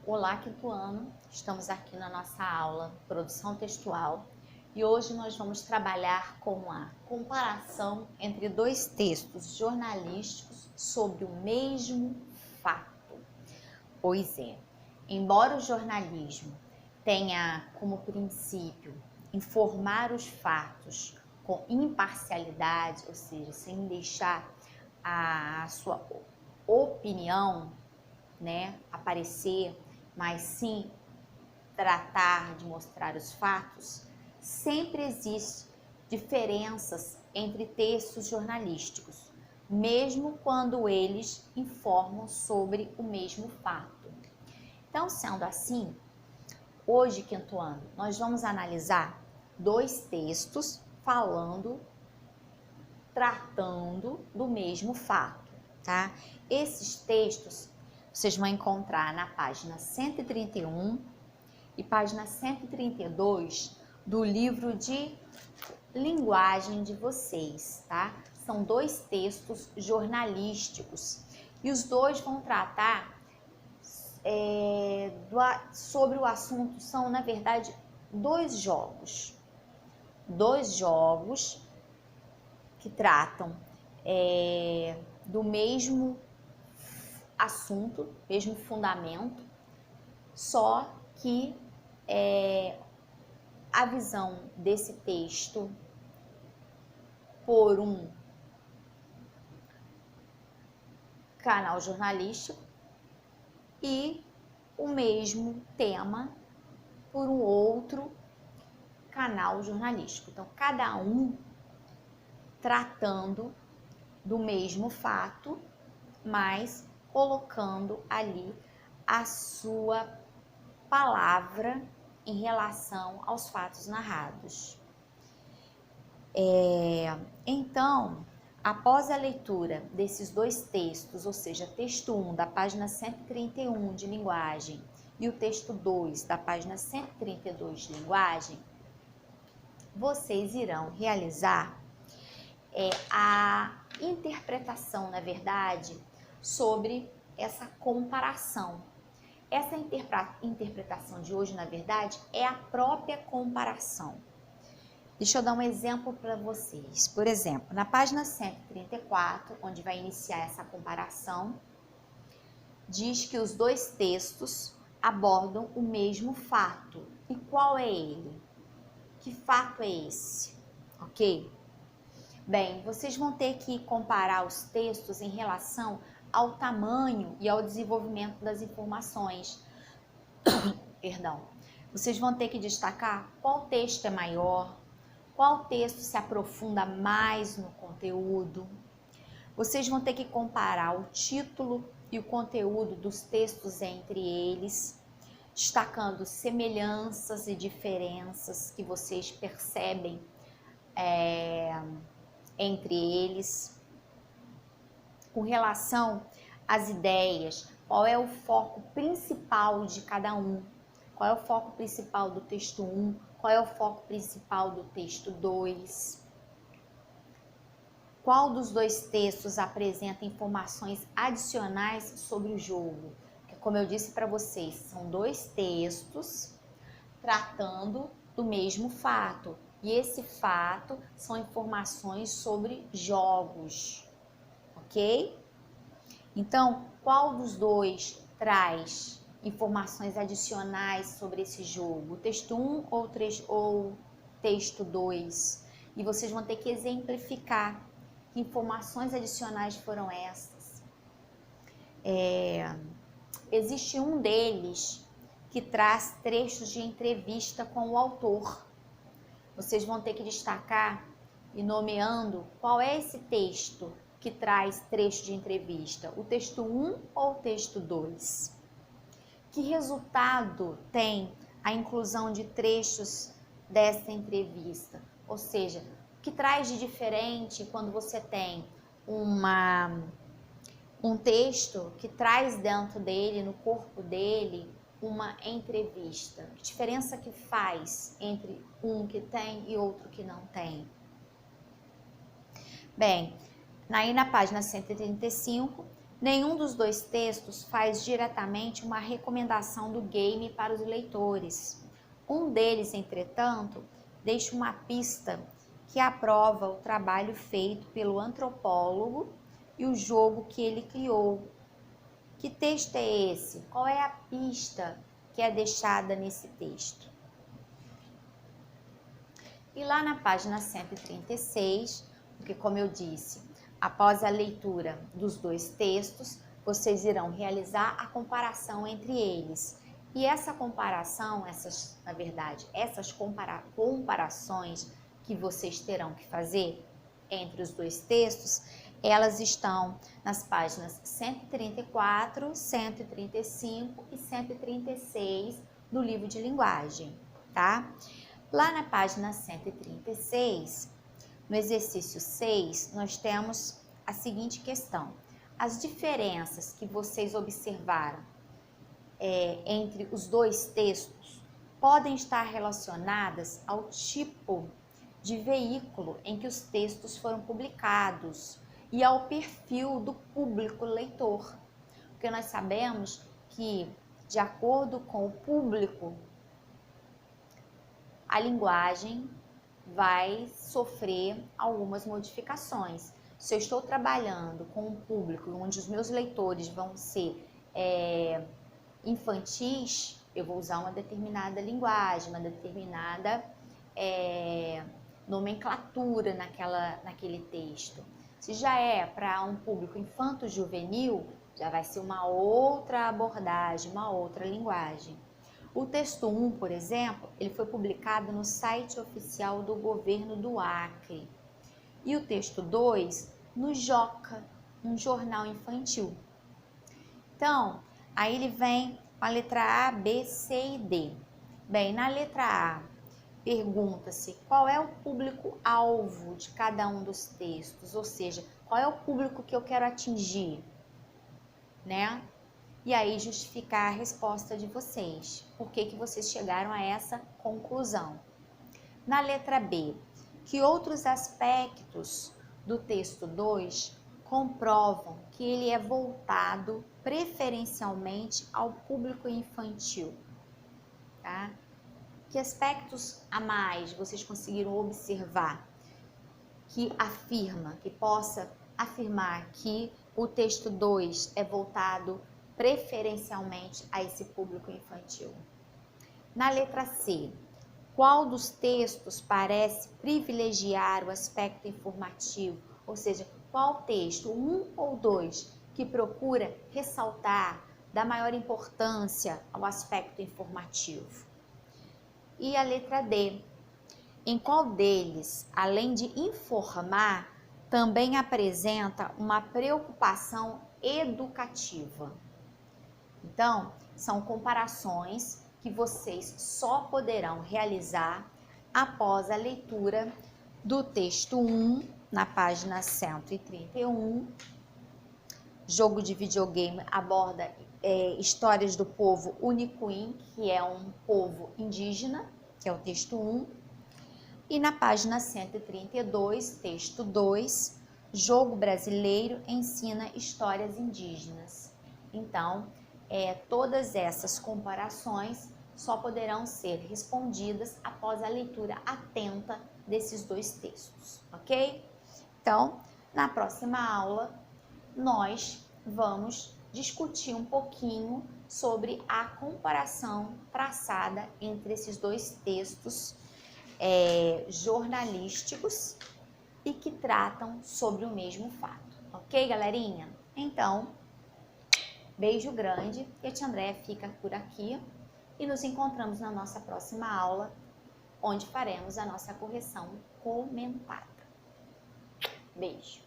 Olá, quinto ano! Estamos aqui na nossa aula Produção Textual e hoje nós vamos trabalhar com a comparação entre dois textos jornalísticos sobre o mesmo fato. Pois é, embora o jornalismo tenha como princípio informar os fatos com imparcialidade, ou seja, sem deixar a sua opinião, aparecer, mas sim tratar de mostrar os fatos, sempre existem diferenças entre textos jornalísticos, mesmo quando eles informam sobre o mesmo fato. Então, sendo assim, hoje, quinto ano, nós vamos analisar dois textos tratando do mesmo fato, tá? Esses textos vocês vão encontrar na página 131 e página 132 do livro de linguagem de vocês, tá? São dois textos jornalísticos e os dois vão tratar sobre o assunto. São, na verdade, dois jogos que tratam do mesmo assunto, mesmo fundamento, só que a visão desse texto por um canal jornalístico e o mesmo tema por um outro canal jornalístico. Então, cada um tratando do mesmo fato, mas colocando ali a sua palavra em relação aos fatos narrados. Então, após a leitura desses dois textos, ou seja, texto 1 da página 131 de linguagem e o texto 2 da página 132 de linguagem, vocês irão realizar a interpretação, na verdade, sobre essa comparação. Essa interpretação de hoje, na verdade, é a própria comparação. Deixa eu dar um exemplo para vocês. Por exemplo, na página 134, onde vai iniciar essa comparação, diz que os dois textos abordam o mesmo fato. E qual é ele? Que fato é esse? Ok? Bem, vocês vão ter que comparar os textos em relação ao tamanho e ao desenvolvimento das informações. Perdão. Vocês vão ter que destacar qual texto é maior, qual texto se aprofunda mais no conteúdo. Vocês vão ter que comparar o título e o conteúdo dos textos entre eles, destacando semelhanças e diferenças que vocês percebem entre eles. Com relação às ideias, qual é o foco principal de cada um? Qual é o foco principal do texto 1? Qual é o foco principal do texto 2? Qual dos dois textos apresenta informações adicionais sobre o jogo? Porque, como eu disse para vocês, são dois textos tratando do mesmo fato. E esse fato são informações sobre jogos, ok? Então, qual dos dois traz informações adicionais sobre esse jogo? O texto 1 ou texto 2? E vocês vão ter que exemplificar que informações adicionais foram essas. Existe um deles que traz trechos de entrevista com o autor. Vocês vão ter que destacar e nomeando qual é esse texto que traz trecho de entrevista, o texto 1 ou o texto 2? Que resultado tem a inclusão de trechos dessa entrevista? Ou seja, o que traz de diferente quando você tem um texto que traz dentro dele, no corpo dele, uma entrevista? Que diferença que faz entre um que tem e outro que não tem? Bem, aí na página 135 Nenhum dos dois textos faz diretamente uma recomendação do game para os leitores. Um deles, entretanto, deixa uma pista que aprova o trabalho feito pelo antropólogo e o jogo que ele criou. Que texto é esse? Qual é a pista que é deixada nesse texto? E lá na página 136, porque como eu disse, após a leitura dos dois textos, vocês irão realizar a comparação entre eles. E essa comparação, essas comparações que vocês terão que fazer entre os dois textos, elas estão nas páginas 134, 135 e 136 do livro de linguagem, tá? Lá na página 136, no exercício 6, nós temos a seguinte questão. As diferenças que vocês observaram entre os dois textos podem estar relacionadas ao tipo de veículo em que os textos foram publicados e ao perfil do público leitor. Porque nós sabemos que, de acordo com o público, a linguagem vai sofrer algumas modificações. Se eu estou trabalhando com um público onde os meus leitores vão ser infantis, eu vou usar uma determinada linguagem, uma determinada nomenclatura naquele texto. Se já é para um público infanto-juvenil, já vai ser uma outra abordagem, uma outra linguagem. O texto 1, por exemplo, ele foi publicado no site oficial do governo do Acre. E o texto 2, no Joca, um jornal infantil. Então, aí ele vem com a letra A, B, C e D. Bem, na letra A, pergunta-se qual é o público-alvo de cada um dos textos, ou seja, qual é o público que eu quero atingir, né? E aí justificar a resposta de vocês. Por que vocês chegaram a essa conclusão? Na letra B, que outros aspectos do texto 2 comprovam que ele é voltado preferencialmente ao público infantil, tá? Que aspectos a mais vocês conseguiram observar que possa afirmar que o texto 2 é voltado preferencialmente a esse público infantil? Na letra C, qual dos textos parece privilegiar o aspecto informativo? Ou seja, qual texto, 1 ou 2, que procura ressaltar, dar maior importância ao aspecto informativo? E a letra D, em qual deles, além de informar, também apresenta uma preocupação educativa? Então, são comparações que vocês só poderão realizar após a leitura do texto 1, na página 131. Jogo de videogame aborda histórias do povo Unicuim, que é um povo indígena, que é o texto 1. E na página 132, texto 2, Jogo brasileiro ensina histórias indígenas. Então, todas essas comparações só poderão ser respondidas após a leitura atenta desses dois textos, ok? Então, na próxima aula, nós vamos discutir um pouquinho sobre a comparação traçada entre esses dois textos jornalísticos e que tratam sobre o mesmo fato, ok, galerinha? Então, beijo grande, e a tia Andréia fica por aqui e nos encontramos na nossa próxima aula, onde faremos a nossa correção comentada. Beijo!